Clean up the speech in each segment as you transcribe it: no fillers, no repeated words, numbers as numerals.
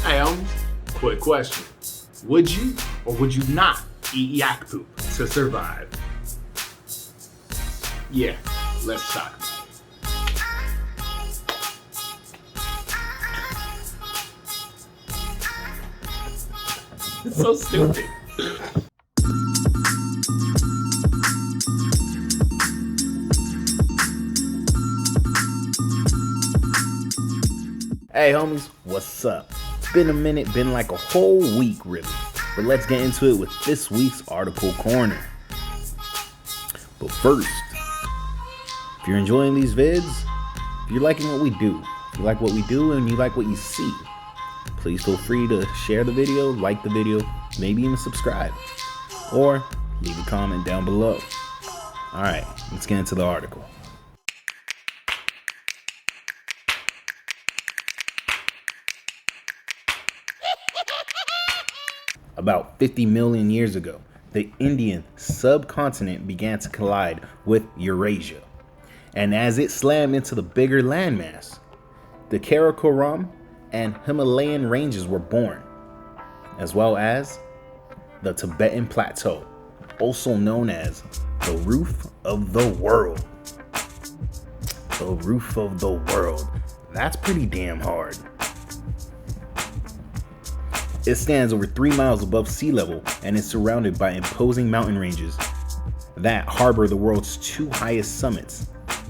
Hey, quick question. Would you or would you not eat yak poop to survive? Yeah, let's talk about it. It's so stupid. Hey homies, what's up? Been a minute, been like a whole week really. But let's get into it with this week's Article Corner. But first, if you're enjoying these vids, if you're liking what we do, if you like what we do and you like what you see, please feel free to share the video, like the video, maybe even subscribe, or leave a comment down below. Alright, let's get into the article. About 50 million years ago, the Indian subcontinent began to collide with Eurasia. And as it slammed into the bigger landmass, the Karakoram and Himalayan ranges were born, as well as the Tibetan Plateau, also known as the roof of the world. The roof of the world. That's pretty damn hard. It stands over 3 miles above sea level and is surrounded by imposing mountain ranges that harbor the world's two highest summits,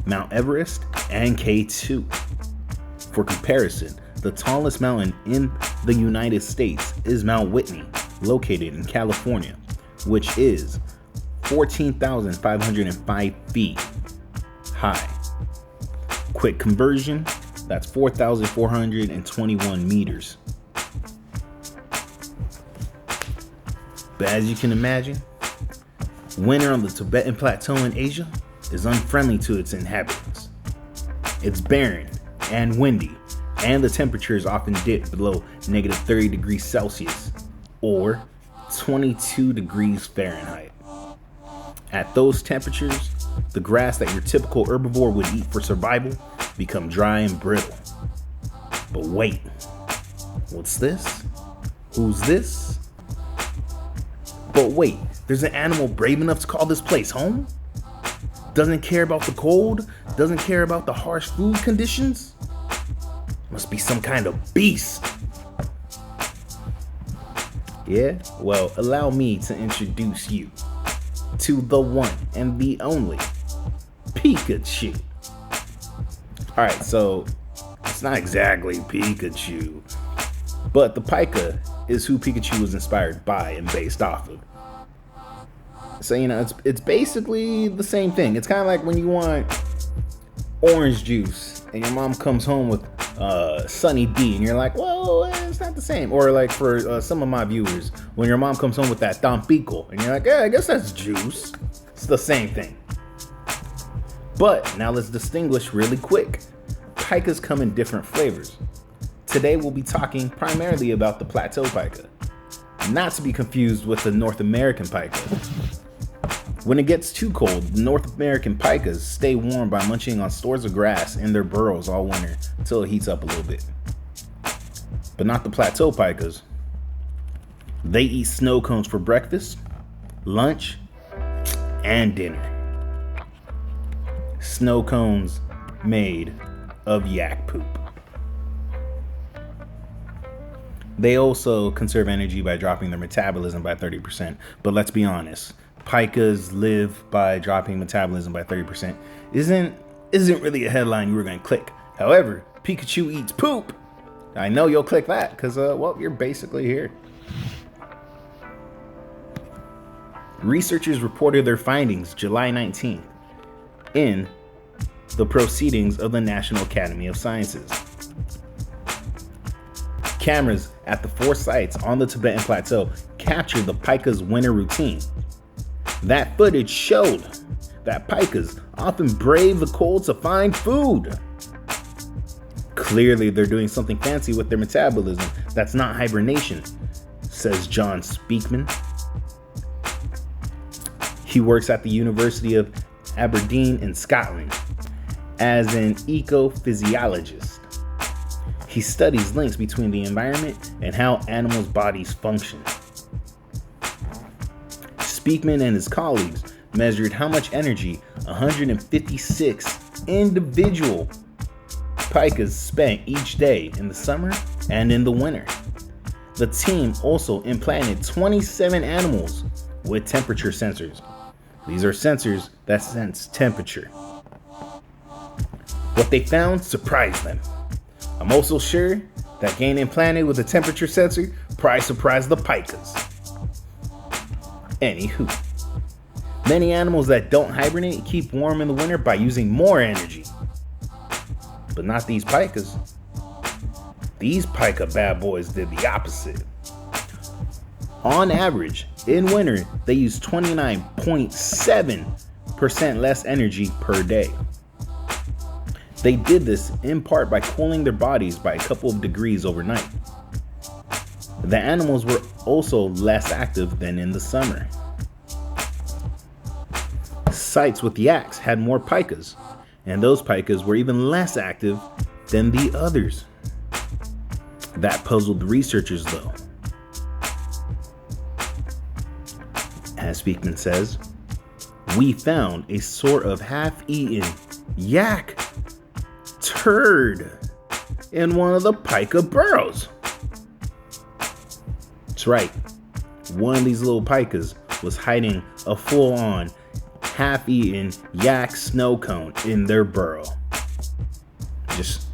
Mount Everest and K2. For comparison, the tallest mountain in the United States is Mount Whitney, located in California, which is 14,505 feet high. Quick conversion, that's 4,421 meters. But as you can imagine, winter on the Tibetan Plateau in Asia is unfriendly to its inhabitants. It's barren and windy, and the temperatures often dip below negative 30 degrees Celsius or 22 degrees Fahrenheit. At those temperatures, the grass that your typical herbivore would eat for survival become dry and brittle. But wait, what's this? Who's this? But wait, there's an animal brave enough to call this place home? Doesn't care about the cold? Doesn't care about the harsh food conditions? Must be some kind of beast. Yeah? Well, allow me to introduce you to the one and the only Pikachu. Alright, so it's not exactly Pikachu, but the Pika is who Pikachu was inspired by and based off of. So, it's basically the same thing. It's kind of like when you want orange juice and your mom comes home with Sunny D and you're like, well, it's not the same. Or like for some of my viewers, when your mom comes home with that Tampico and you're like, yeah, I guess that's juice. It's the same thing. But now let's distinguish really quick. Pikas come in different flavors. Today we'll be talking primarily about the Plateau Pika, not to be confused with the North American Pika. When it gets too cold, the North American Pikas stay warm by munching on stores of grass in their burrows all winter until it heats up a little bit. But not the Plateau Pikas. They eat snow cones for breakfast, lunch, and dinner. Snow cones made of yak poop. They also conserve energy by dropping their metabolism by 30%. But let's be honest, Pikas live by dropping metabolism by 30% isn't really a headline you were going to click. However, Pikachu eats poop. I know you'll click that because, well, you're basically here. Researchers reported their findings July 19th in the Proceedings of the National Academy of Sciences. Cameras at the 4 sites on the Tibetan Plateau captured the Pika's winter routine. That footage showed that Pikas often brave the cold to find food. Clearly, they're doing something fancy with their metabolism that's not hibernation, says John Speakman. He works at the University of Aberdeen in Scotland as an ecophysiologist. He studies links between the environment and how animals' bodies function. Speakman and his colleagues measured how much energy 156 individual pikas spent each day in the summer and in the winter. The team also implanted 27 animals with temperature sensors. These are sensors that sense temperature. What they found surprised them. I'm also sure that getting implanted with a temperature sensor probably surprised the pikas. Anywho, many animals that don't hibernate keep warm in the winter by using more energy. But not these pikas. These pika bad boys did the opposite. On average, in winter, they use 29.7% less energy per day. They did this in part by cooling their bodies by a couple of degrees overnight. The animals were also less active than in the summer. Sites with yaks had more pikas, and those pikas were even less active than the others. That puzzled the researchers though. As Speakman says, we found a sort of half-eaten yak turd in one of the pika burrows. That's right. One of these little pikas was hiding a full-on half-eaten yak snow cone in their burrow. Just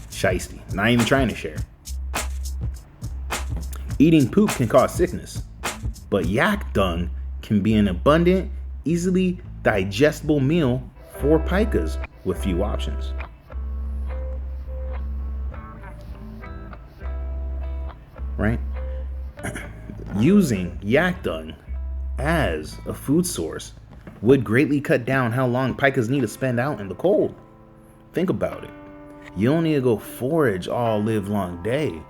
shiesty, not even trying to share. Eating poop can cause sickness, but yak dung can be an abundant, easily digestible meal for pikas with few options. Right? Using yak dung as a food source would greatly cut down how long pikas need to spend out in the cold. Think about it. You don't need to go forage all live long day.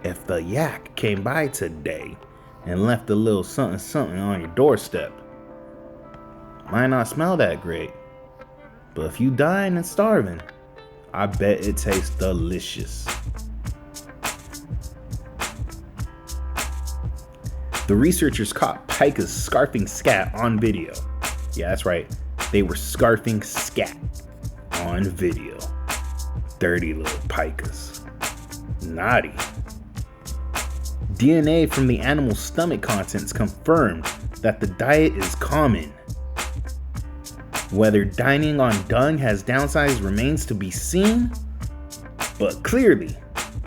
If the yak came by today and left a little something something on your doorstep, might not smell that great, but if you dying and starving, I bet it tastes delicious. The researchers caught pikas scarfing scat on video. Yeah, that's right. They were scarfing scat on video. Dirty little pikas. Naughty. DNA from the animal's stomach contents confirmed that the diet is common. Whether dining on dung has downsides remains to be seen, but clearly,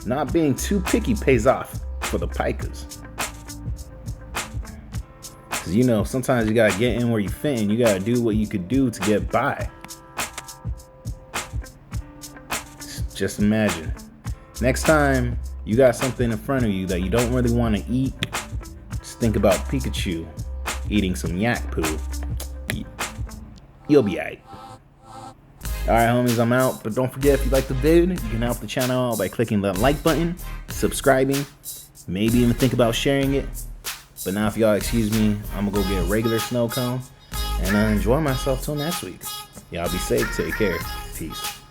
not being too picky pays off for the pikas. Cause you know, sometimes you gotta get in where you fit and you gotta do what you could do to get by. Just imagine. Next time you got something in front of you that you don't really want to eat, just think about Pikachu eating some yak poo. You'll be alright. Alright homies, I'm out. But don't forget, if you like the video, you can help the channel out by clicking the like button, subscribing, maybe even think about sharing it. But now if y'all excuse me, I'm gonna go get a regular snow cone and enjoy myself till next week. Y'all be safe, take care, peace.